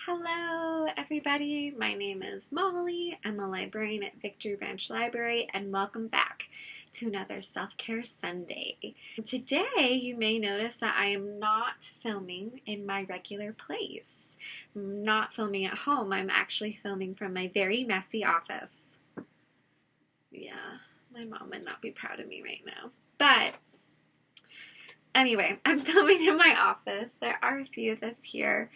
Hello, everybody. My name is Molly. I'm a librarian at Victory Ranch Library, and welcome back to another Self-Care Sunday. Today, you may notice that I am not filming in my regular place. I'm not filming at home. I'm actually filming from my very messy office. Yeah, my mom would not be proud of me right now. But anyway, I'm filming in my office. There are a few of us here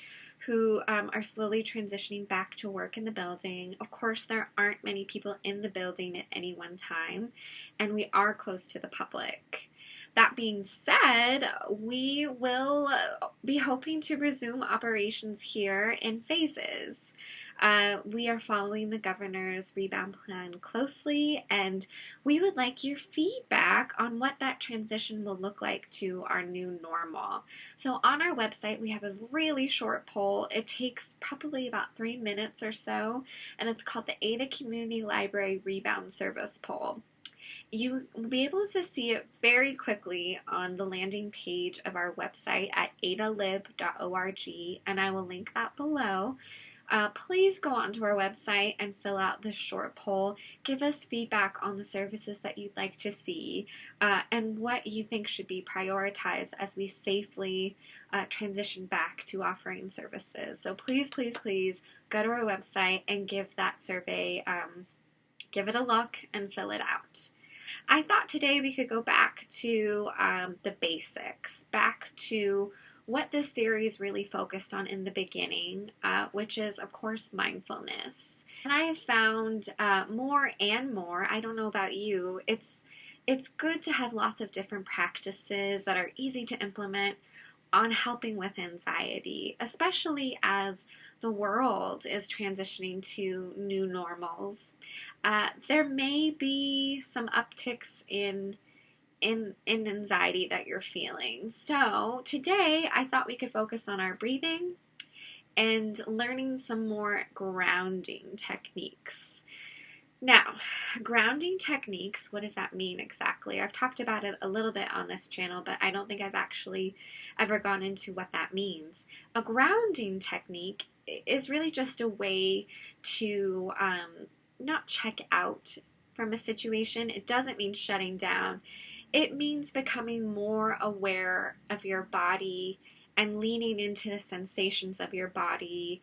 who are slowly transitioning back to work in the building. Of course, there aren't many people in the building at any one time, and we are close to the public. That being said, we will be hoping to resume operations here in phases. We are following the governor's rebound plan closely, and we would like your feedback on what that transition will look like to our new normal. So on our website, we have a really short poll. It takes probably about 3 minutes or so, and it's called the Ada Community Library Rebound Service Poll. You will be able to see it very quickly on the landing page of our website at adalib.org, and I will link that below. Please go onto our website and fill out this short poll. Give us feedback on the services that you'd like to see and what you think should be prioritized as we safely transition back to offering services. So please, please, please go to our website and give that survey, give it a look and fill it out. I thought today we could go back to the basics, back to what this series really focused on in the beginning, which is, of course, mindfulness. And I have found more and more, I don't know about you, it's good to have lots of different practices that are easy to implement on helping with anxiety, especially as the world is transitioning to new normals. There may be some upticks in anxiety that you're feeling. So today I thought we could focus on our breathing and learning some more grounding techniques. Now, grounding techniques, what does that mean exactly? I've talked about it a little bit on this channel, but I don't think I've actually ever gone into what that means. A grounding technique is really just a way to not check out from a situation. It doesn't mean shutting down. It means becoming more aware of your body and leaning into the sensations of your body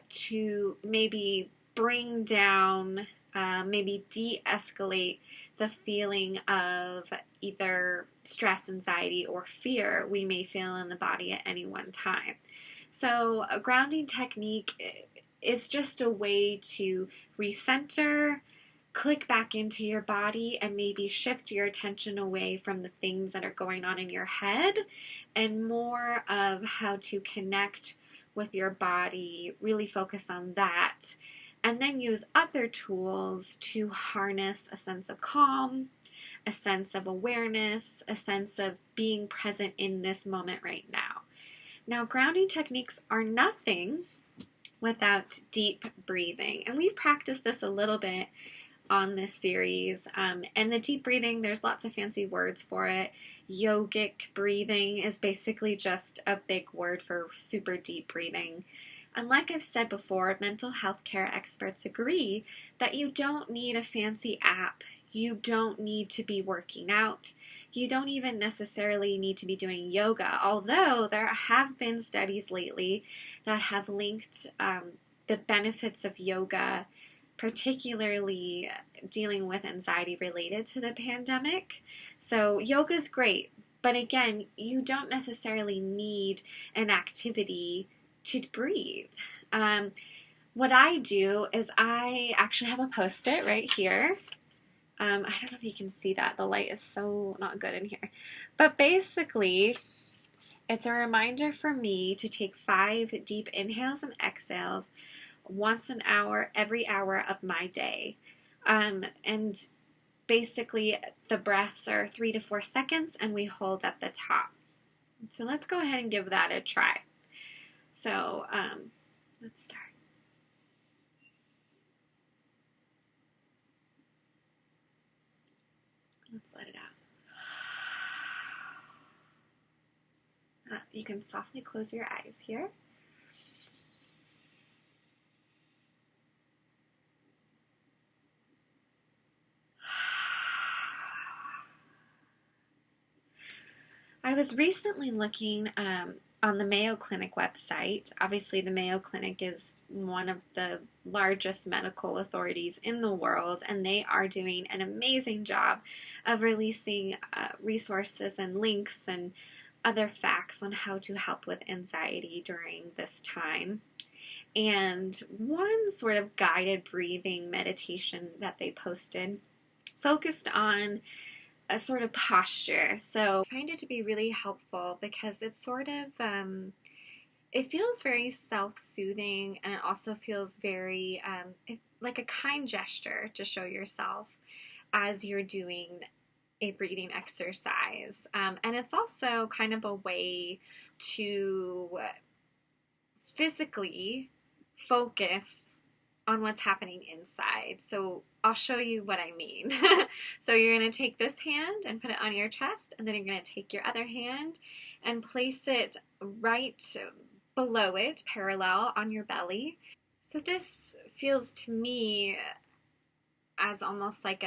to maybe bring down, maybe de-escalate the feeling of either stress, anxiety, or fear we may feel in the body at any one time. So a grounding technique is just a way to recenter, click back into your body, and maybe shift your attention away from the things that are going on in your head and more of how to connect with your body, really focus on that, and then use other tools to harness a sense of calm, a sense of awareness, a sense of being present in this moment right now. Now, grounding techniques are nothing without deep breathing, and we've practiced this a little bit on this series, and the deep breathing, there's lots of fancy words for it. Yogic breathing is basically just a big word for super deep breathing. And like I've said before, mental health care experts agree that you don't need a fancy app. You don't need to be working out. You don't even necessarily need to be doing yoga, although there have been studies lately that have linked the benefits of yoga, particularly dealing with anxiety related to the pandemic. So yoga's great, but again, you don't necessarily need an activity to breathe. What I do is I actually have a Post-it right here. I don't know if you can see that. The light is so not good in here. But basically, it's a reminder for me to take 5 deep inhales and exhales once an hour, every hour of my day. And basically, the breaths are 3 to 4 seconds, and we hold at the top. So let's go ahead and give that a try. So let's start. Let's let it out. You can softly close your eyes here. was recently looking on the Mayo Clinic website. Obviously, the Mayo Clinic is one of the largest medical authorities in the world, and they are doing an amazing job of releasing resources and links and other facts on how to help with anxiety during this time. And one sort of guided breathing meditation that they posted focused on a sort of posture. So I find it to be really helpful because it's sort of, it feels very self-soothing, and it also feels very like a kind gesture to show yourself as you're doing a breathing exercise. And it's also kind of a way to physically focus on what's happening inside. So I'll show you what I mean. So you're going to take this hand and put it on your chest, and then you're going to take your other hand and place it right below it, parallel on your belly. So this feels to me as almost like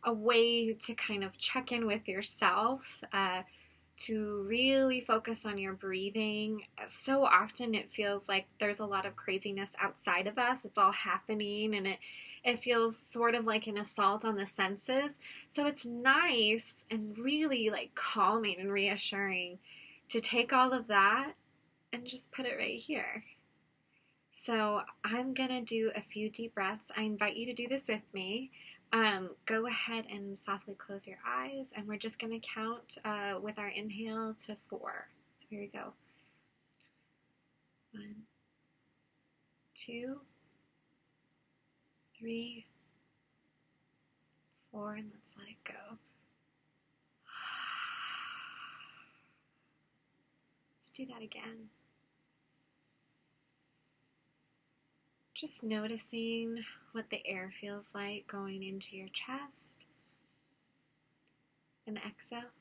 a way to kind of check in with yourself, to really focus on your breathing. So often it feels like there's a lot of craziness outside of us. It's all happening, and it feels sort of like an assault on the senses. So it's nice and really like calming and reassuring to take all of that and just put it right here. So I'm gonna do a few deep breaths. I invite you to do this with me. Go ahead and softly close your eyes, and we're just going to count with our inhale to 4. So here we go. 1, 2, 3, 4, and let's let it go. Let's do that again. Just noticing what the air feels like going into your chest. And exhale.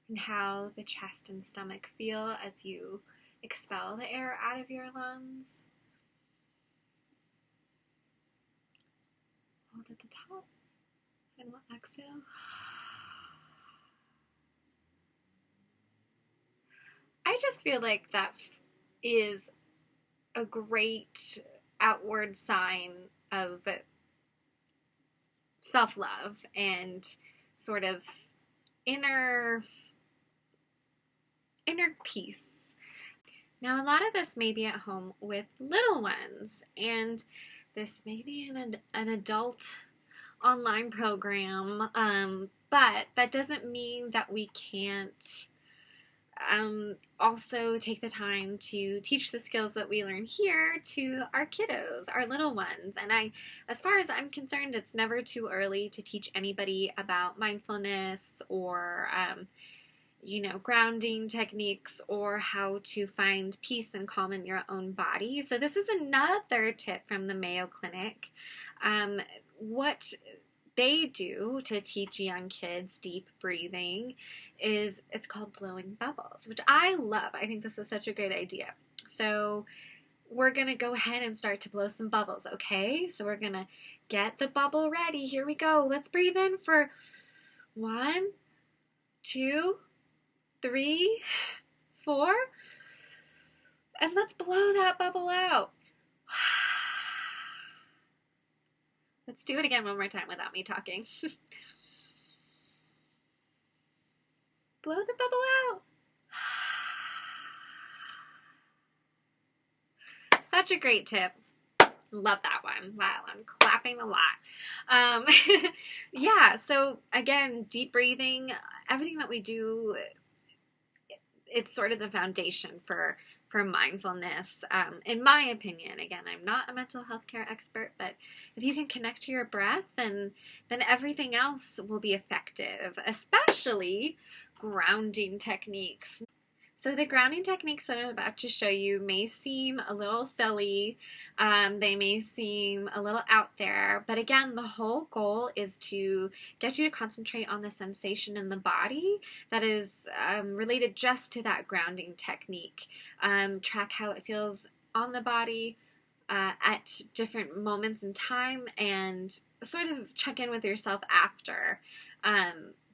And how the chest and stomach feel as you expel the air out of your lungs. Hold at the top and we'll exhale. I just feel like that is a great outward sign of self-love and sort of inner peace. Now, a lot of us may be at home with little ones, and this may be an adult online program, but that doesn't mean that we can't also take the time to teach the skills that we learn here to our kiddos, our little ones. And as far as I'm concerned, it's never too early to teach anybody about mindfulness or, grounding techniques, or how to find peace and calm in your own body. So this is another tip from the Mayo Clinic. What they do to teach young kids deep breathing is, it's called blowing bubbles, which I love. I think this is such a great idea. So we're going to go ahead and start to blow some bubbles, okay? So we're going to get the bubble ready. Here we go. Let's breathe in for 1, 2, 3, 4, and let's blow that bubble out. Let's do it again one more time without me talking. Blow the bubble out. Such a great tip. Love that one. Wow, I'm clapping a lot. Yeah, so again, deep breathing, everything that we do, it's sort of the foundation for mindfulness, in my opinion. Again, I'm not a mental health care expert, but if you can connect to your breath, then everything else will be effective, especially grounding techniques. So the grounding techniques that I'm about to show you may seem a little silly, they may seem a little out there, but again, the whole goal is to get you to concentrate on the sensation in the body that is related just to that grounding technique. Track how it feels on the body at different moments in time, and sort of check in with yourself after.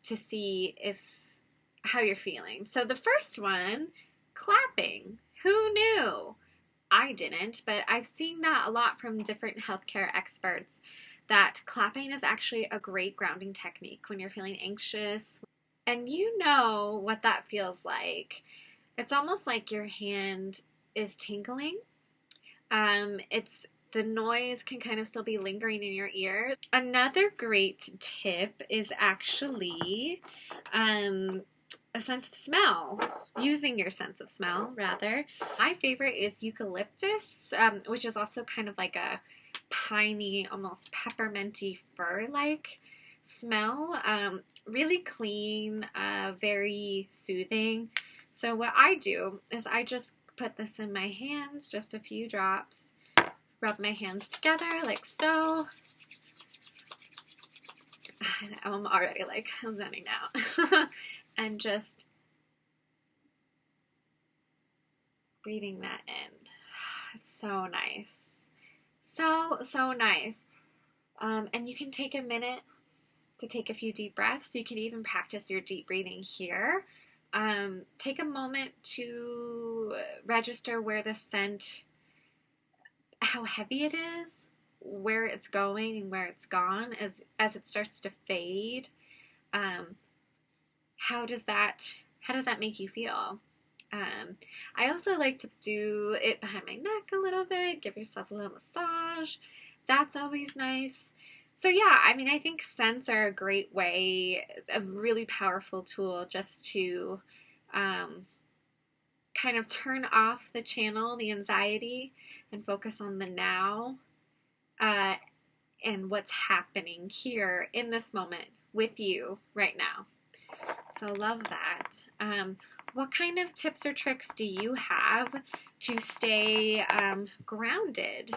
to see how you're feeling. So the first one, clapping. Who knew? I didn't, but I've seen that a lot from different healthcare experts, that clapping is actually a great grounding technique when you're feeling anxious. And you know what that feels like. It's almost like your hand is tingling. It's the noise can kind of still be lingering in your ears. Another great tip is actually a sense of smell, using your sense of smell, rather. My favorite is eucalyptus, which is also kind of like a piney, almost pepperminty fir-like smell. Really clean, very soothing. So what I do is I just put this in my hands, just a few drops, rub my hands together like so. I'm already like zenning out. And just breathing that in. It's so nice. So nice. And you can take a minute to take a few deep breaths. You can even practice your deep breathing here. Take a moment to register where the scent, how heavy it is, where it's going and where it's gone as it starts to fade. How does that make you feel? I also like to do it behind my neck a little bit, give yourself a little massage. That's always nice. So yeah, I mean, I think scents are a great way, a really powerful tool just to kind of turn off the channel, the anxiety, and focus on the now and what's happening here in this moment with you right now. So love that. What kind of tips or tricks do you have to stay grounded?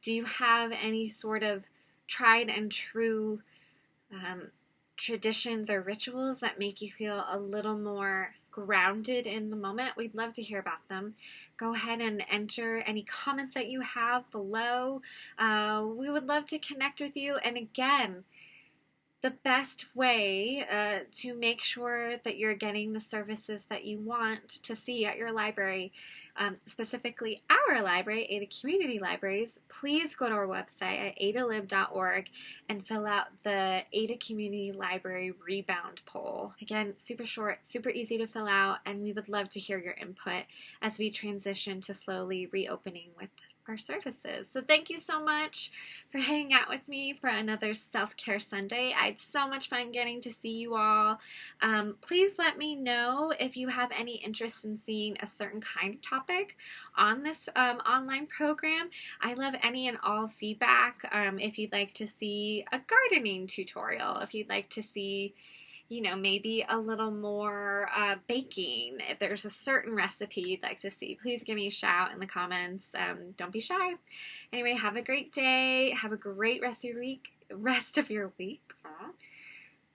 Do you have any sort of tried and true traditions or rituals that make you feel a little more grounded in the moment? We'd love to hear about them. Go ahead and enter any comments that you have below. We would love to connect with you. And again, the best way to make sure that you're getting the services that you want to see at your library, specifically our library, Ada Community Libraries, please go to our website at adalib.org and fill out the Ada Community Library Rebound Poll. Again, super short, super easy to fill out, and we would love to hear your input as we transition to slowly reopening with our services. So thank you so much for hanging out with me for another Self-Care Sunday. I had so much fun getting to see you all. Please let me know if you have any interest in seeing a certain kind of topic on this online program. I love any and all feedback. If you'd like to see a gardening tutorial, if you'd like to see maybe a little more baking. If there's a certain recipe you'd like to see, please give me a shout in the comments. Don't be shy. Anyway, have a great day. Have a great rest of your week.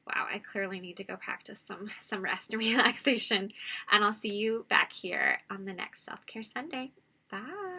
Wow, I clearly need to go practice some rest and relaxation. And I'll see you back here on the next Self-Care Sunday. Bye.